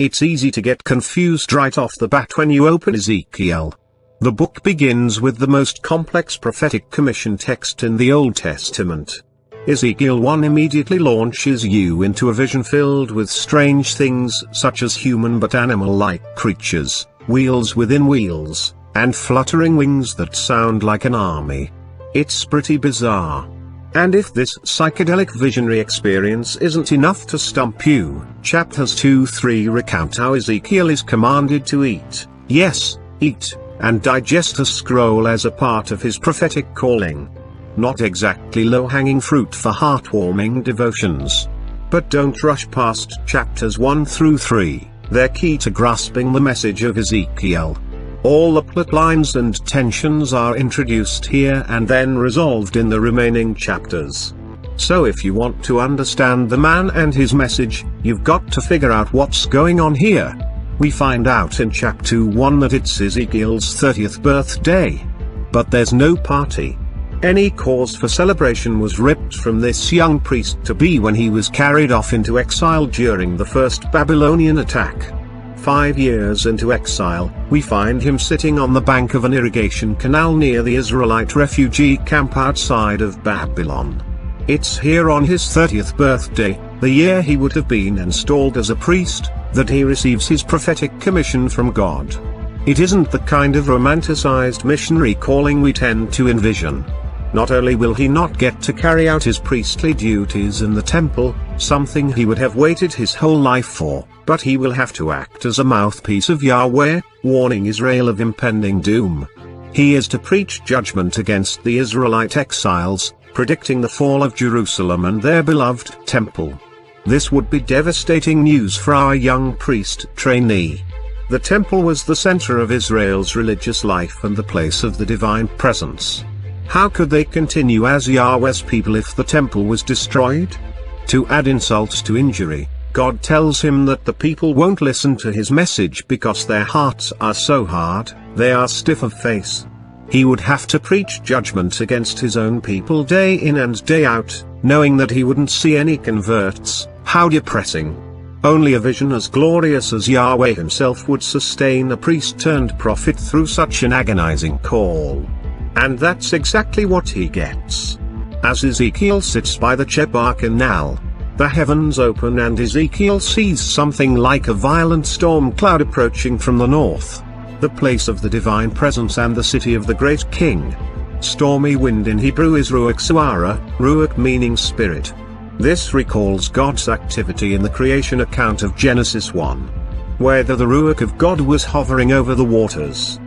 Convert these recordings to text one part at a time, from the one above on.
It's easy to get confused right off the bat when you open Ezekiel. The book begins with the most complex prophetic commission text in the Old Testament. Ezekiel 1 immediately launches you into a vision filled with strange things such as human but animal-like creatures, wheels within wheels, and fluttering wings that sound like an army. It's pretty bizarre. And if this psychedelic visionary experience isn't enough to stump you, chapters 2-3 recount how Ezekiel is commanded to eat, yes, eat, and digest a scroll as a part of his prophetic calling. Not exactly low-hanging fruit for heartwarming devotions. But don't rush past chapters 1-3, they're key to grasping the message of Ezekiel. All the plot lines and tensions are introduced here and then resolved in the remaining chapters. So if you want to understand the man and his message, you've got to figure out what's going on here. We find out in chapter 1 that it's Ezekiel's 30th birthday. But there's no party. Any cause for celebration was ripped from this young priest-to-be when he was carried off into exile during the first Babylonian attack. 5 years into exile, we find him sitting on the bank of an irrigation canal near the Israelite refugee camp outside of Babylon. It's here on his 30th birthday, the year he would have been installed as a priest, that he receives his prophetic commission from God. It isn't the kind of romanticized missionary calling we tend to envision. Not only will he not get to carry out his priestly duties in the temple, something he would have waited his whole life for, but he will have to act as a mouthpiece of Yahweh, warning Israel of impending doom. He is to preach judgment against the Israelite exiles, predicting the fall of Jerusalem and their beloved temple. This would be devastating news for our young priest trainee. The temple was the center of Israel's religious life and the place of the divine presence. How could they continue as Yahweh's people if the temple was destroyed? To add insult to injury, God tells him that the people won't listen to his message because their hearts are so hard, they are stiff of face. He would have to preach judgment against his own people day in and day out, knowing that he wouldn't see any converts. How depressing. Only a vision as glorious as Yahweh himself would sustain a priest-turned-prophet through such an agonizing call. And that's exactly what he gets. As Ezekiel sits by the Chebar Canal, the heavens open and Ezekiel sees something like a violent storm cloud approaching from the north, the place of the divine presence and the city of the great king. Stormy wind in Hebrew is ruach suara, ruach meaning spirit. This recalls God's activity in the creation account of Genesis 1, where the ruach of God was hovering over the waters.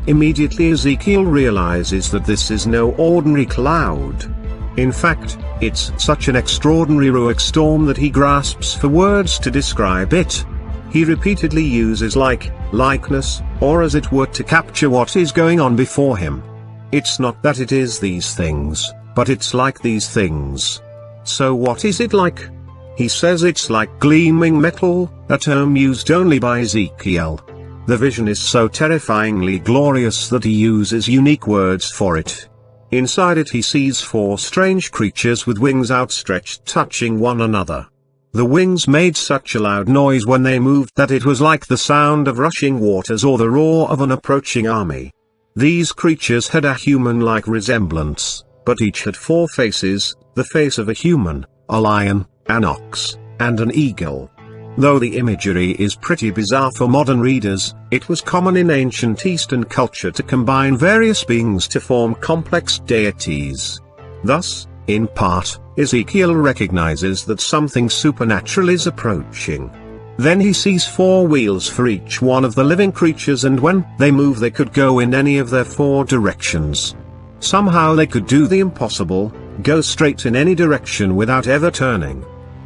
Immediately Ezekiel realizes that this is no ordinary cloud. In fact, it's such an extraordinary ruach storm that he grasps for words to describe it. He repeatedly uses likeness, or as it were to capture what is going on before him. It's not that it is these things, but it's like these things. So what is it like? He says it's like gleaming metal, a term used only by Ezekiel. The vision is so terrifyingly glorious that he uses unique words for it. Inside it he sees 4 strange creatures with wings outstretched touching one another. The wings made such a loud noise when they moved that it was like the sound of rushing waters or the roar of an approaching army. These creatures had a human-like resemblance, but each had 4 faces, the face of a human, a lion, an ox, and an eagle. Though the imagery is pretty bizarre for modern readers, it was common in ancient Eastern culture to combine various beings to form complex deities. Thus, in part, Ezekiel recognizes that something supernatural is approaching. Then he sees 4 wheels for each one of the living creatures, and when they move they could go in any of their 4 directions. Somehow they could do the impossible, go straight in any direction without ever turning.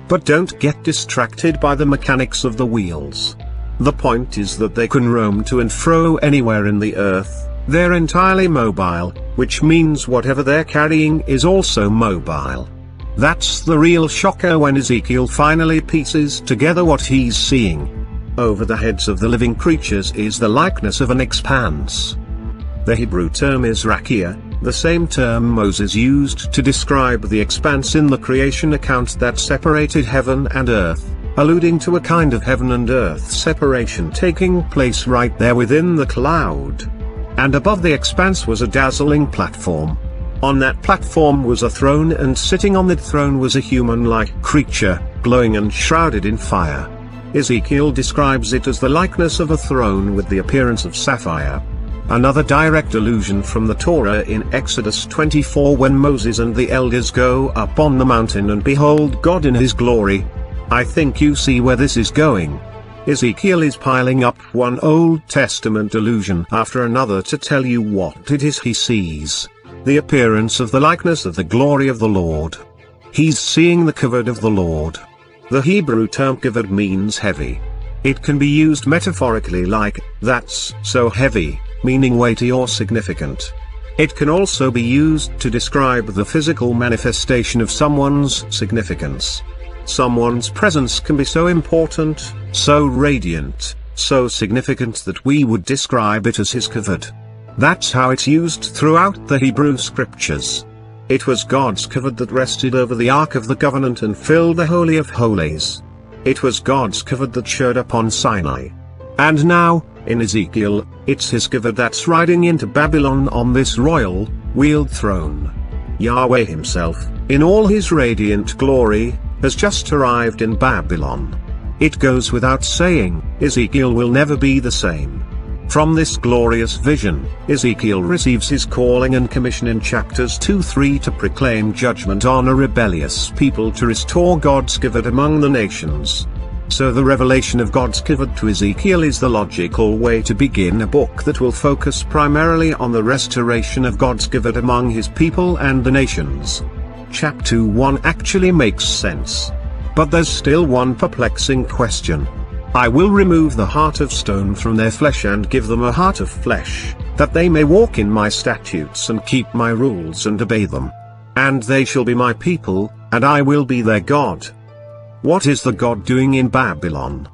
But don't get distracted by the mechanics of the wheels. The point is that they can roam to and fro anywhere in the earth. They're entirely mobile, which means whatever they're carrying is also mobile. That's the real shocker when Ezekiel finally pieces together what he's seeing. Over the heads of the living creatures is the likeness of an expanse. The Hebrew term is rakia, the same term Moses used to describe the expanse in the creation account that separated heaven and earth. alluding to a kind of heaven and earth separation taking place right there within the cloud. And above the expanse was a dazzling platform. On that platform was a throne, and sitting on that throne was a human-like creature, glowing and shrouded in fire. Ezekiel describes it as the likeness of a throne with the appearance of sapphire. Another direct allusion from the Torah in Exodus 24, when Moses and the elders go up on the mountain and behold God in his glory. I think you see where this is going. Ezekiel is piling up one Old Testament allusion after another to tell you what it is he sees. The appearance of the likeness of the glory of the Lord. He's seeing the kavod of the Lord. The Hebrew term kavod means heavy. It can be used metaphorically like, that's so heavy, meaning weighty or significant. It can also be used to describe the physical manifestation of someone's significance. Someone's presence can be so important, so radiant, so significant that we would describe it as his kavod. That's how it's used throughout the Hebrew scriptures. It was God's kavod that rested over the Ark of the Covenant and filled the Holy of Holies. It was God's kavod that showed up on Sinai. And now, in Ezekiel, it's his kavod that's riding into Babylon on this royal, wheeled throne. Yahweh himself, in all his radiant glory, has just arrived in Babylon. It goes without saying, Ezekiel will never be the same. From this glorious vision, Ezekiel receives his calling and commission in chapters 2-3 to proclaim judgment on a rebellious people to restore God's kavod among the nations. So the revelation of God's kavod to Ezekiel is the logical way to begin a book that will focus primarily on the restoration of God's kavod among his people and the nations. Chapter 1 actually makes sense. But there's still one perplexing question. I will remove the heart of stone from their flesh and give them a heart of flesh, that they may walk in my statutes and keep my rules and obey them. And they shall be my people, and I will be their God. What is the God doing in Babylon?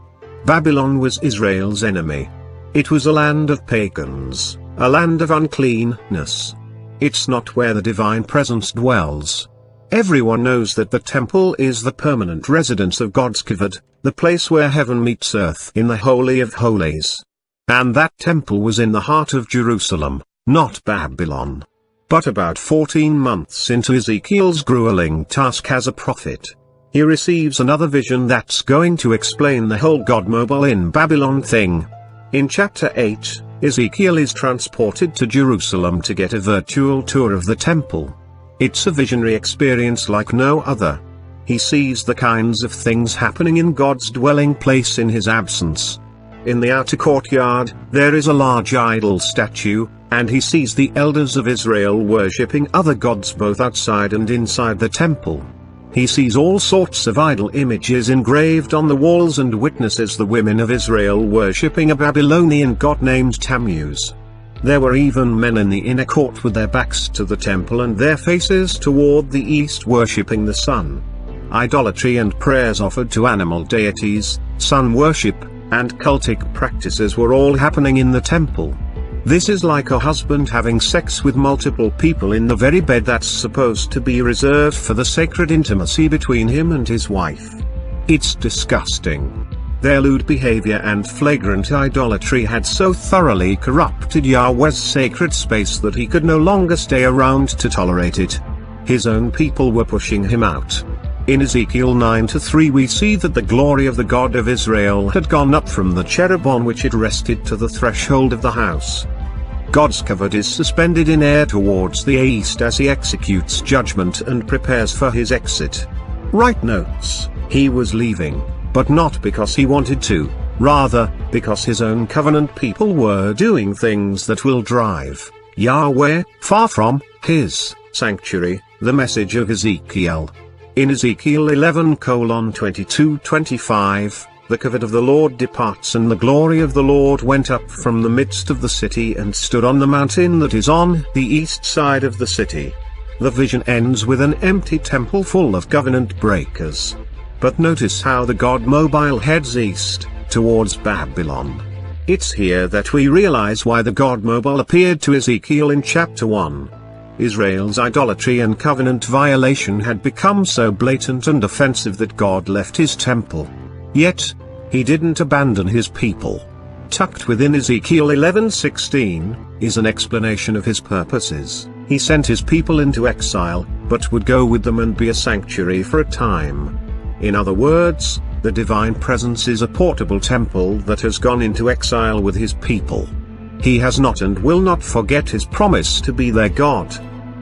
Babylon was Israel's enemy. It was a land of pagans, a land of uncleanness. It's not where the divine presence dwells. Everyone knows that the temple is the permanent residence of God's kavod, the place where heaven meets earth in the Holy of Holies. And that temple was in the heart of Jerusalem, not Babylon. But about 14 months into Ezekiel's grueling task as a prophet, he receives another vision that's going to explain the whole God mobile in Babylon thing. In chapter 8, Ezekiel is transported to Jerusalem to get a virtual tour of the temple. It's a visionary experience like no other. He sees the kinds of things happening in God's dwelling place in his absence. In the outer courtyard, there is a large idol statue, and he sees the elders of Israel worshipping other gods both outside and inside the temple. He sees all sorts of idol images engraved on the walls and witnesses the women of Israel worshipping a Babylonian god named Tammuz. There were even men in the inner court with their backs to the temple and their faces toward the east worshipping the sun. Idolatry and prayers offered to animal deities, sun worship, and cultic practices were all happening in the temple. This is like a husband having sex with multiple people in the very bed that's supposed to be reserved for the sacred intimacy between him and his wife. It's disgusting. Their lewd behavior and flagrant idolatry had so thoroughly corrupted Yahweh's sacred space that he could no longer stay around to tolerate it. His own people were pushing him out. In Ezekiel 9-3 we see that the glory of the God of Israel had gone up from the cherub on which it rested to the threshold of the house. God's kavod is suspended in air towards the east as he executes judgment and prepares for his exit. Write notes, he was leaving, but not because he wanted to, rather, because his own covenant people were doing things that will drive Yahweh far from his sanctuary, the message of Ezekiel. In Ezekiel 11:22-25, the kavod of the Lord departs and the glory of the Lord went up from the midst of the city and stood on the mountain that is on the east side of the city. The vision ends with an empty temple full of covenant breakers. But notice how the God mobile heads east, towards Babylon. It's here that we realize why the God mobile appeared to Ezekiel in chapter 1. Israel's idolatry and covenant violation had become so blatant and offensive that God left his temple. Yet, he didn't abandon his people. Tucked within Ezekiel 11:16, is an explanation of his purposes. He sent his people into exile, but would go with them and be a sanctuary for a time. In other words, the divine presence is a portable temple that has gone into exile with his people. He has not and will not forget his promise to be their God.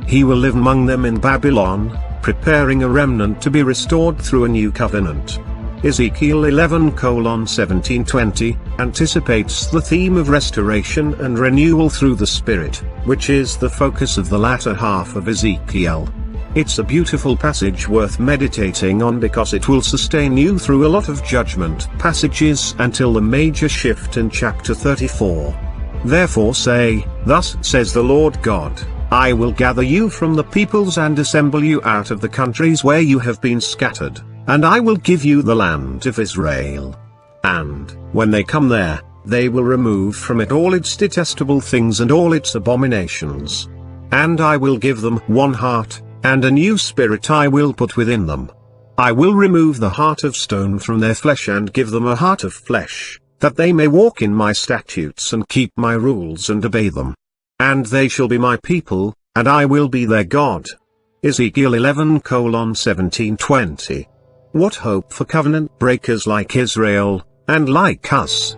He will live among them in Babylon, preparing a remnant to be restored through a new covenant. Ezekiel 11:17-20 anticipates the theme of restoration and renewal through the Spirit, which is the focus of the latter half of Ezekiel. It's a beautiful passage worth meditating on because it will sustain you through a lot of judgment passages until the major shift in chapter 34. Therefore say, "Thus says the Lord God, I will gather you from the peoples and assemble you out of the countries where you have been scattered, and I will give you the land of Israel. And, when they come there, they will remove from it all its detestable things and all its abominations. And I will give them one heart, and a new spirit I will put within them. I will remove the heart of stone from their flesh and give them a heart of flesh, that they may walk in my statutes and keep my rules and obey them. And they shall be my people, and I will be their God." Ezekiel 11:17-20. What hope for covenant breakers like Israel, and like us!